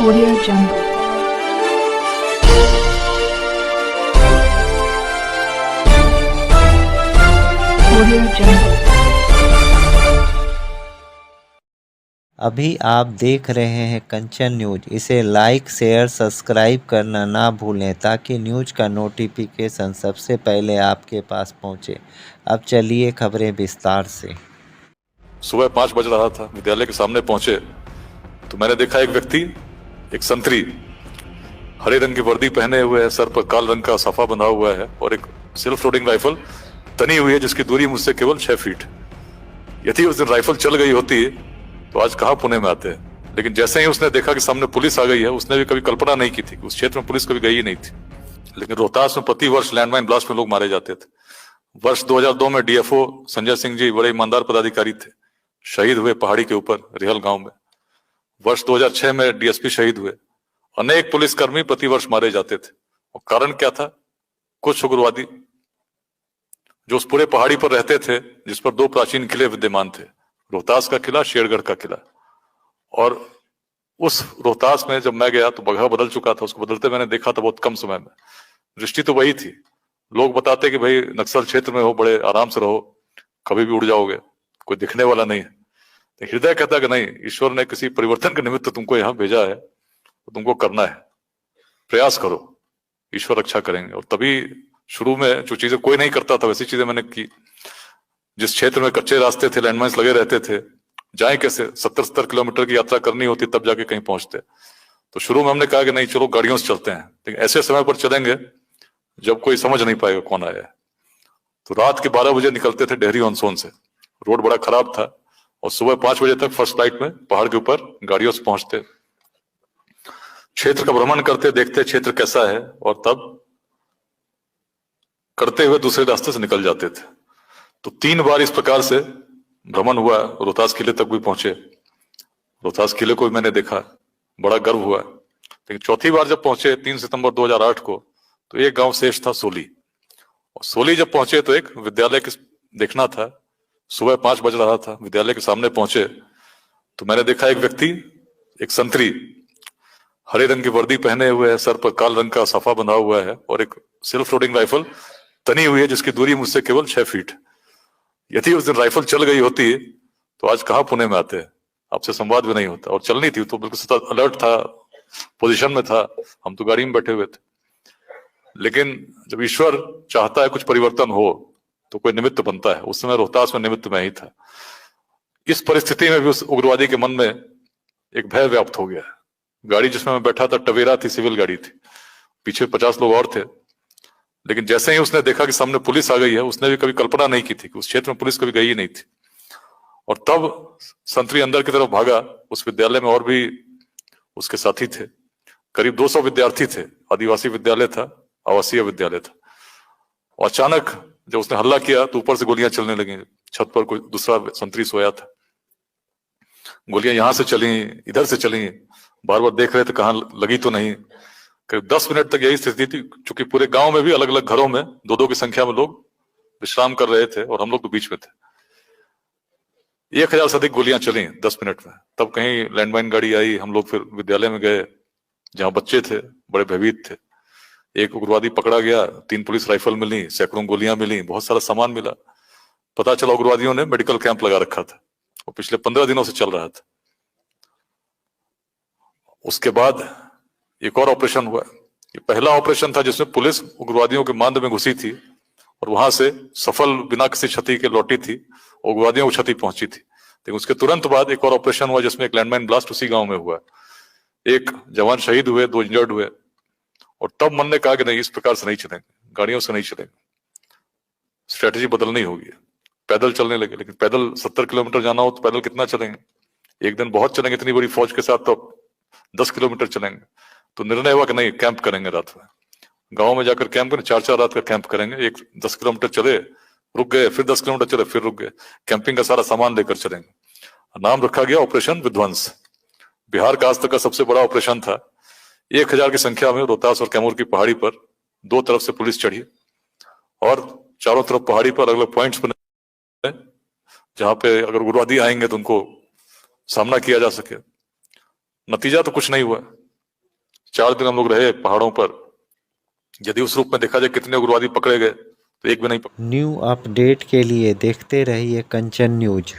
Audio Jungle. Audio Jungle. अभी आप देख रहे हैं कंचन न्यूज। इसे लाइक शेयर सब्सक्राइब करना ना भूलें ताकि न्यूज का नोटिफिकेशन सबसे पहले आपके पास पहुंचे। अब चलिए खबरें विस्तार से। सुबह 5 बज रहा था, विद्यालय के सामने पहुंचे तो मैंने देखा एक व्यक्ति, एक संतरी, हरे रंग की वर्दी पहने हुए है, सर पर काल रंग का साफा बंधा हुआ है और एक सेल्फ लोडिंग राइफल तनी हुई है जिसकी दूरी मुझसे केवल 6 फीट। यदि उस दिन राइफल चल गई होती तो आज कहाँ पुणे में आते हैं। लेकिन जैसे ही उसने देखा कि सामने पुलिस आ गई है, उसने भी कभी कल्पना नहीं की थी कि उस क्षेत्र में पुलिस कभी गई ही नहीं थी। लेकिन रोहतास में प्रति वर्ष लैंडमाइन ब्लास्ट में लोग मारे जाते थे। वर्ष 2002 में डीएफओ संजय सिंह जी बड़े ईमानदार पदाधिकारी थे, शहीद हुए पहाड़ी के ऊपर रिहल गांव में। वर्ष 2006 में डीएसपी शहीद हुए। अनेक पुलिसकर्मी प्रतिवर्ष मारे जाते थे। और कारण क्या था? कुछ उग्रवादी जो उस पूरे पहाड़ी पर रहते थे जिस पर 2 प्राचीन किले विद्यमान थे, रोहतास का किला, शेरगढ़ का किला। और उस रोहतास में जब मैं गया तो बगहा बदल चुका था, उसको बदलते मैंने देखा था बहुत कम समय में। दृष्टि तो वही थी। लोग बताते कि भाई नक्सल क्षेत्र में हो, बड़े आराम से रहो, कभी भी उड़ जाओगे, कोई दिखने वाला नहीं है। तो हृदय कहता कि नहीं, ईश्वर ने किसी परिवर्तन के निमित्त तुमको यहाँ भेजा है, तो तुमको करना है, प्रयास करो, ईश्वर रक्षा करेंगे। और तभी शुरू में जो चीजें कोई नहीं करता था वैसी चीजें मैंने की। जिस क्षेत्र में कच्चे रास्ते थे, लैंडमाइंस लगे रहते थे, जाए कैसे, 70-70 किलोमीटर की यात्रा करनी होती तब जाके कहीं पहुंचते। तो शुरू में हमने कहा कि नहीं, चलो गाड़ियों से चलते हैं, लेकिन ऐसे समय पर चलेंगे जब कोई समझ नहीं पाएगा कौन आया है। तो रात के 12 बजे निकलते थे डेहरी ऑन सोन से। रोड बड़ा खराब था और सुबह 5 बजे तक फर्स्ट फ्लाइट में पहाड़ के ऊपर गाड़ियों से पहुंचते, क्षेत्र का भ्रमण करते, देखते क्षेत्र कैसा है और तब करते हुए दूसरे रास्ते से निकल जाते थे। तो 3 बार इस प्रकार से भ्रमण हुआ। रोहतास किले तक भी पहुंचे, रोहतास किले को भी मैंने देखा, बड़ा गर्व हुआ। लेकिन चौथी बार जब पहुंचे 3 सितंबर 2008 को, तो एक गांव शेष था, सोली। और सोली जब पहुंचे तो एक विद्यालय देखना था। सुबह 5 बज रहा था, विद्यालय के सामने पहुंचे तो मैंने देखा एक व्यक्ति, एक संतरी, हरे रंग की वर्दी पहने हुए है, सर पर काल रंग का साफा बंधा हुआ है और एक सेल्फ लोडिंग राइफल तनी हुई है जिसकी दूरी मुझसे केवल 6 फीट। यदि उस दिन राइफल चल गई होती तो आज कहाँ पुणे में आते हैं, आपसे संवाद भी नहीं होता। और चलनी थी तो बिल्कुल सतत अलर्ट था, पोजीशन में था, हम तो गाड़ी में बैठे हुए थे। लेकिन जब ईश्वर चाहता है कुछ परिवर्तन हो तो कोई निमित्त बनता है। उस समय रोहतास में निमित्त में ही था। इस परिस्थिति में भी उस उग्रवादी के मन में एक भय व्याप्त हो गया। गाड़ी जिसमें मैं बैठा था टवेरा थी, सिविल गाड़ी थी, पीछे 50 लोग और थे। लेकिन जैसे ही उसने देखा कि सामने पुलिस आ गई है, उसने भी कभी कल्पना नहीं की थी कि उस क्षेत्र में पुलिस कभी गई ही नहीं थी। और तब संतरी अंदर की तरफ भागा। उस विद्यालय में और भी उसके साथी थे, करीब 200 विद्यार्थी थे। आदिवासी विद्यालय था, आवासीय विद्यालय था। और अचानक जब उसने हल्ला किया तो ऊपर से गोलियां चलने लगी। छत पर कोई दूसरा संतरी सोया था। गोलियां यहां से चली, इधर से चली, बार बार देख रहे थे कहां लगी तो नहीं। करीब 10 मिनट तक यही स्थिति थी, क्योंकि पूरे गांव में भी अलग अलग घरों में 2-2 की संख्या में लोग विश्राम कर रहे थे और हम लोग तो बीच में थे। 1000 से अधिक गोलियां चली 10 मिनट में। तब कहीं लैंडमाइन गाड़ी आई, हम लोग फिर विद्यालय में गए जहां बच्चे थे, बड़े भयभीत थे। एक उग्रवादी पकड़ा गया, 3 पुलिस राइफल मिली, सैकड़ों गोलियां मिली, बहुत सारा सामान मिला। पता चला उग्रवादियों ने मेडिकल कैंप लगा रखा था और पिछले 15 दिनों से चल रहा था। उसके बाद एक और ऑपरेशन हुआ। ये पहला ऑपरेशन था जिसमें पुलिस उग्रवादियों के मांद में घुसी थी और वहां से सफल, बिना किसी क्षति के लौटी थी। उग्रवादियों को क्षति पहुंची थी। लेकिन उसके तुरंत बाद एक और ऑपरेशन हुआ जिसमें एक लैंडमाइन ब्लास्ट उसी गांव में हुआ। एक जवान शहीद हुए, 2 इंजर्ड हुए। और तब मन ने कहा कि नहीं, इस प्रकार से नहीं चलेंगे, गाड़ियों से नहीं चलेंगे, स्ट्रेटेजी बदलनी होगी। पैदल चलने लगे। लेकिन पैदल 70 किलोमीटर जाना हो तो पैदल कितना चलेंगे? एक दिन बहुत चलेंगे, इतनी बड़ी फौज के साथ तो 10 किलोमीटर चलेंगे। तो निर्णय हुआ कि नहीं, कैंप करेंगे रात में। गांव में जाकर कैंप करें, 4-4 रात का कैंप करेंगे। एक 10 किलोमीटर चले, रुक गए, फिर 10 किलोमीटर चले, फिर रुक गए। कैंपिंग का सारा सामान लेकर चलेंगे। नाम रखा गया ऑपरेशन विध्वंस। बिहार का आज तक का सबसे बड़ा ऑपरेशन था। 1000 की संख्या में रोहतास और कैमूर की पहाड़ी पर 2 तरफ से पुलिस चढ़ी और चारों तरफ पहाड़ी पर अलग अलग पॉइंट्स बने जहां पे अगर उग्रवादी आएंगे तो उनको सामना किया जा सके। नतीजा तो कुछ नहीं हुआ। 4 दिन हम लोग रहे पहाड़ों पर। यदि उस रूप में देखा जाए कितने उग्रवादी पकड़े गए तो एक भी नहीं न्यू अपडेट के लिए देखते रहिए कंचन न्यूज।